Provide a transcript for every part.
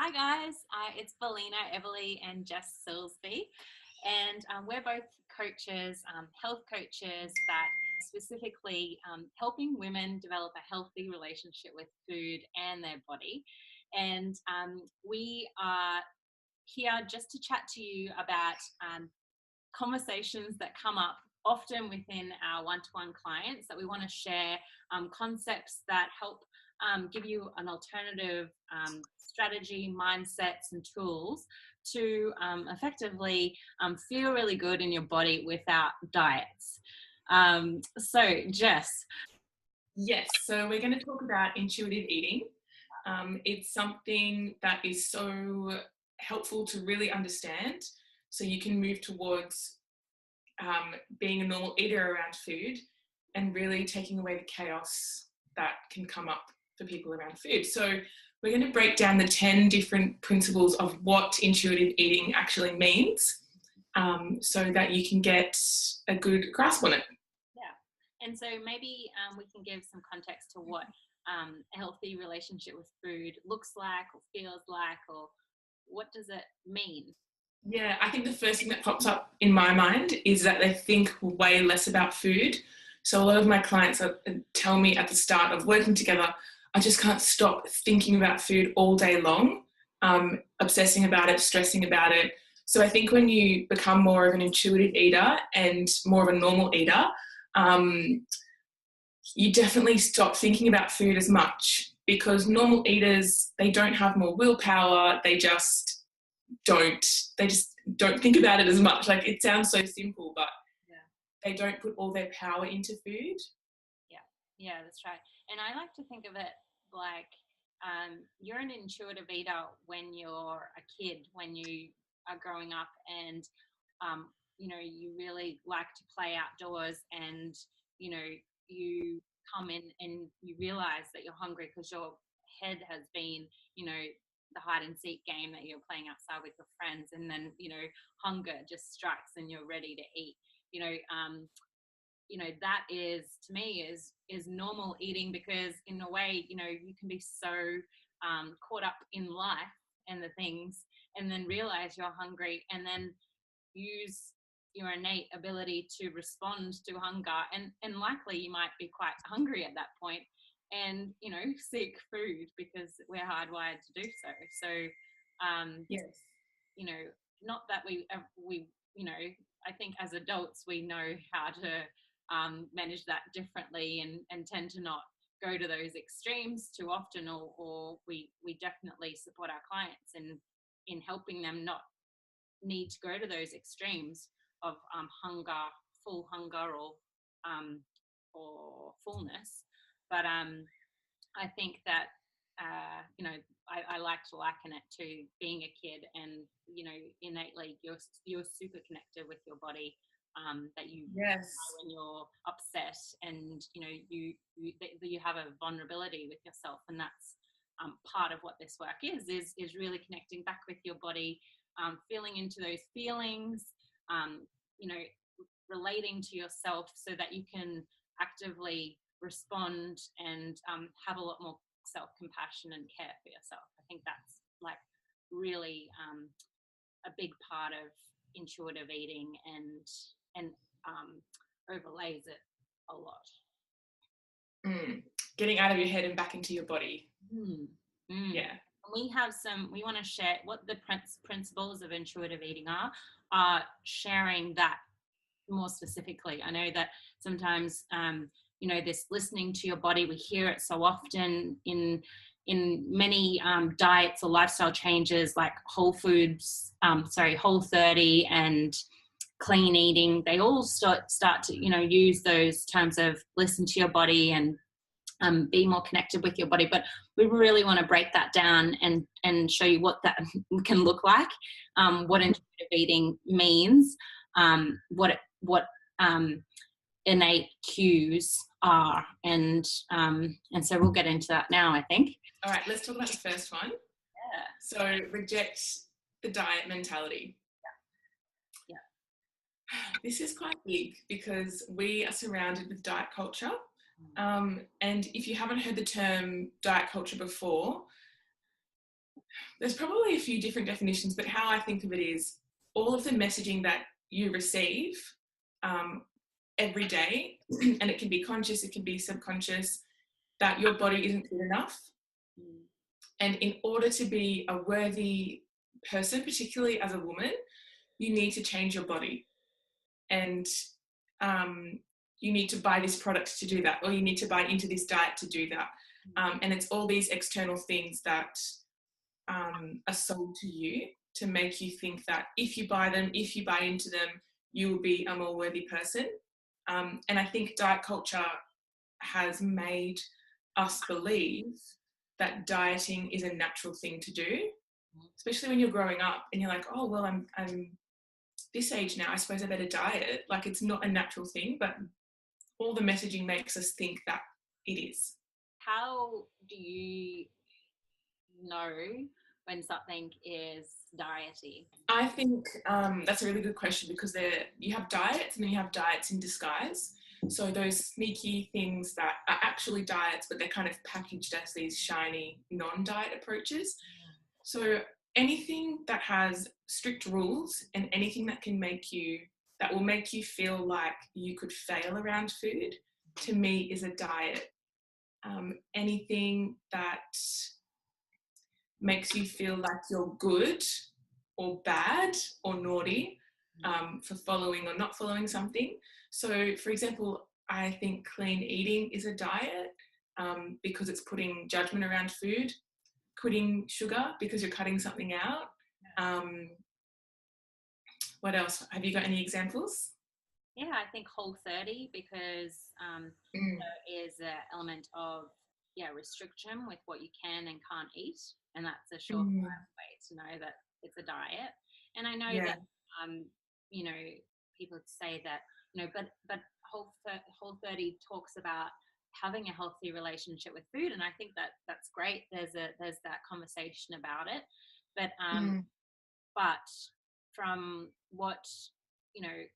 Hi guys, it's Belina, Everly and Jess Silsby, and we're both coaches, health coaches that specifically helping women develop a healthy relationship with food and their body. And we are here just to chat to you about conversations that come up often within our one-to-one clients that we want to share, concepts that help give you an alternative strategy, mindsets and tools to effectively feel really good in your body without diets. So Jess. Yes, so we're going to talk about intuitive eating. It's something that is so helpful to really understand, so you can move towards being a normal eater around food and really taking away the chaos that can come up for people around food. So we're going to break down the 10 different principles of what intuitive eating actually means, so that you can get a good grasp on it. And so maybe we can give some context to what a healthy relationship with food looks like or feels like, or what does it mean? Yeah, I think the first thing that pops up in my mind is that they think way less about food. So a lot of my clients tell me at the start of working together, I just can't stop thinking about food all day long, obsessing about it, stressing about it. So I think when you become more of an intuitive eater and more of a normal eater, you definitely stop thinking about food as much, because normal eaters, they don't have more willpower. They just don't think about it as much. Like, it sounds so simple, but they don't put all their power into food. Yeah, that's right. And I like to think of it like you're an intuitive eater when you're a kid, when you are growing up, and you really like to play outdoors, and you come in and you realize that you're hungry because your head has been the hide and seek game that you're playing outside with your friends, and then hunger just strikes and you're ready to eat. That is, to me, is normal eating, because in a way you can be so caught up in life and the things, and then realize you're hungry, and then use your innate ability to respond to hunger, and likely you might be quite hungry at that point, and seek food because we're hardwired to do so. Yes. Not that we I think as adults we know how to manage that differently, and tend to not go to those extremes too often, or we definitely support our clients in helping them not need to go to those extremes of hunger, full hunger, or fullness. But I think that I like to liken it to being a kid, and innately you're super connected with your body. That you Yes. When you're upset, and you have a vulnerability with yourself, and that's part of what this work is really connecting back with your body, feeling into those feelings, relating to yourself so that you can actively respond and have a lot more self-compassion and care for yourself. I think that's like really a big part of intuitive eating, and overlays it a lot. Getting out of your head and back into your body. Yeah. We want to share what the principles of intuitive eating are sharing that more specifically. I know that sometimes this listening to your body, we hear it so often in many diets or lifestyle changes, like Whole 30 and clean eating. They all start to use those terms of listen to your body and be more connected with your body. But we really want to break that down and show you what that can look like, what intuitive eating means, what innate cues are, and so we'll get into that now, I think. All right, let's talk about the first one. Yeah. So reject the diet mentality. Yeah. This is quite big because we are surrounded with diet culture. And if you haven't heard the term diet culture before, There's probably a few different definitions, but how I think of it is all of the messaging that you receive um, every day, and it can be conscious, it can be subconscious, that your body isn't good enough. Mm. And in order to be a worthy person, particularly as a woman, you need to change your body. And you need to buy this product to do that, or you need to buy into this diet to do that. And it's all these external things that are sold to you to make you think that if you buy them, if you buy into them, you will be a more worthy person. And I think diet culture has made us believe that dieting is a natural thing to do, especially when you're growing up and you're like, oh, well, I'm this age now, I suppose I better diet. Like, it's not a natural thing, but all the messaging makes us think that it is. How do you know when something is diety? I think that's a really good question, because you have diets and then you have diets in disguise. So those sneaky things that are actually diets, but they're kind of packaged as these shiny non-diet approaches. So anything that has strict rules and anything that will make you feel like you could fail around food, to me is a diet. Anything that makes you feel like you're good or bad or naughty for following or not following something. So, for example, I think clean eating is a diet because it's putting judgment around food, quitting sugar because you're cutting something out. What else? Have you got any examples? Yeah, I think Whole30, because there is an element of restriction with what you can and can't eat, and that's a surefire way to know that it's a diet. And I know that you know, people say that, but Whole30 talks about having a healthy relationship with food, and I think that that's great. There's that conversation about it, but from what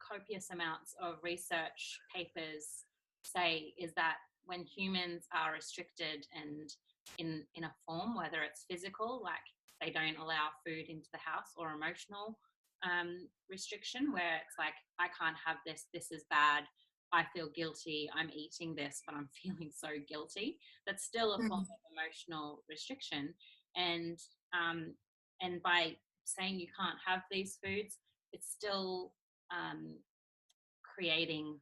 copious amounts of research papers say is that when humans are restricted and in a form, whether it's physical, like they don't allow food into the house, or emotional restriction, where it's like, I can't have this, this is bad, I feel guilty, I'm eating this, but I'm feeling so guilty. That's still a form of emotional restriction. And by saying you can't have these foods, it's still creating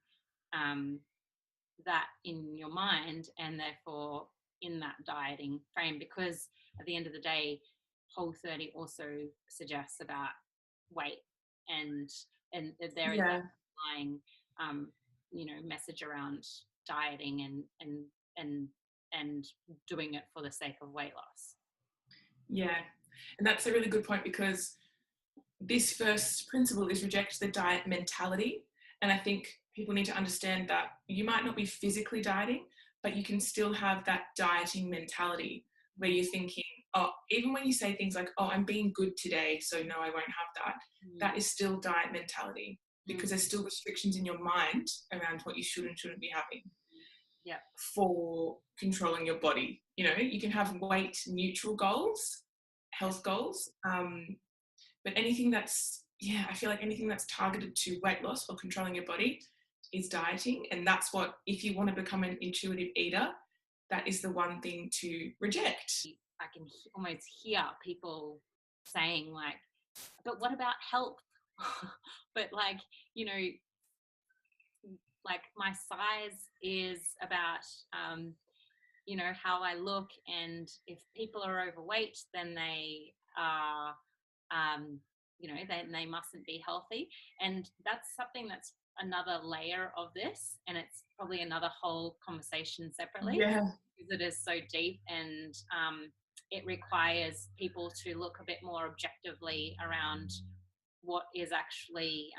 that in your mind, and therefore in that dieting frame, because at the end of the day, Whole30 also suggests about weight, and there is that underlying message around dieting and doing it for the sake of weight loss. Yeah, and that's a really good point, because this first principle is reject the diet mentality. And I think people need to understand that you might not be physically dieting, but you can still have that dieting mentality where you're thinking, oh, even when you say things like, oh, I'm being good today, so no, I won't have that, that is still diet mentality, because there's still restrictions in your mind around what you should and shouldn't be having for controlling your body. You can have weight neutral goals, health goals, but anything that's, I feel like anything that's targeted to weight loss or controlling your body is dieting. And that's what, if you want to become an intuitive eater, that is the one thing to reject. I can almost hear people saying, like, but what about health? But like my size is about how I look, and if people are overweight, then they are then they mustn't be healthy. And that's something that's another layer of this, and it's probably another whole conversation separately, because it is so deep, and it requires people to look a bit more objectively around what is actually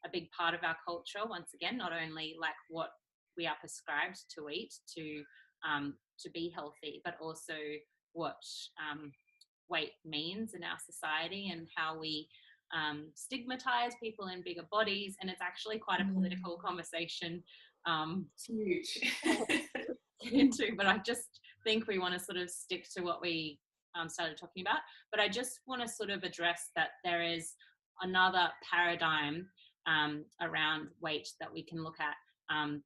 a big part of our culture. Once again, not only like what we are prescribed to eat to be healthy, but also what weight means in our society, and how we stigmatize people in bigger bodies. And it's actually quite a political conversation. It's huge. Into, but I just think we want to sort of stick to what we started talking about. But I just want to sort of address that there is another paradigm around weight that we can look at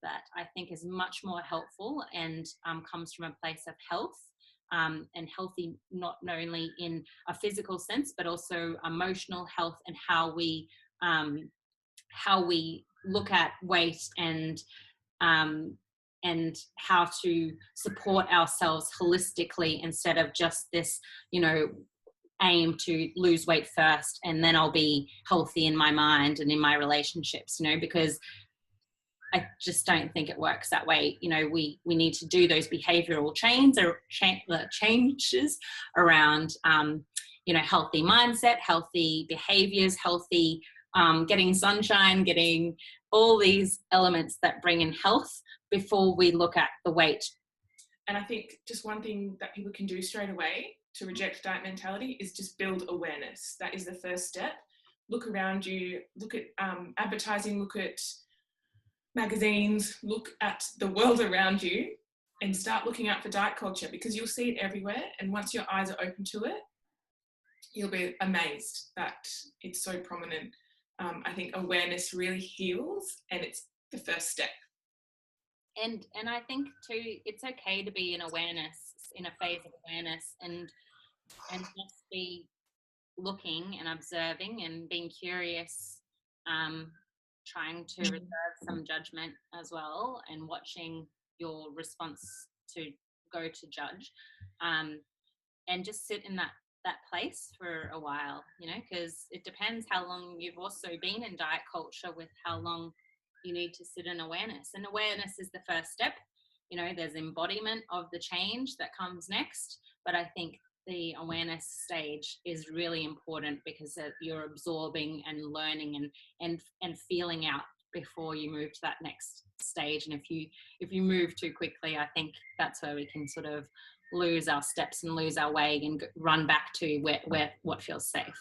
that I think is much more helpful and comes from a place of health. And healthy not only in a physical sense, but also emotional health, and how we look at weight and how to support ourselves holistically, instead of just this, aim to lose weight first and then I'll be healthy in my mind and in my relationships, because I just don't think it works that way. We need to do those behavioral changes around, healthy mindset, healthy behaviors, healthy getting sunshine, getting all these elements that bring in health before we look at the weight. And I think just one thing that people can do straight away to reject diet mentality is just build awareness. That is the first step. Look around you, look at advertising, look at magazines, look at the world around you, and start looking out for diet culture, because you'll see it everywhere. And once your eyes are open to it, you'll be amazed that it's so prominent. I think awareness really heals, and it's the first step. And I think too, it's okay to be in a phase of awareness, and just be looking and observing and being curious, trying to reserve some judgment as well, and watching your response to go to judge, and just sit in that place for a while, because it depends how long you've also been in diet culture, with how long you need to sit in awareness. And awareness is the first step. There's embodiment of the change that comes next, but I think the awareness stage is really important, because you're absorbing and learning and feeling out before you move to that next stage. And if you move too quickly, I think that's where we can sort of lose our steps and lose our way and run back to what feels safe.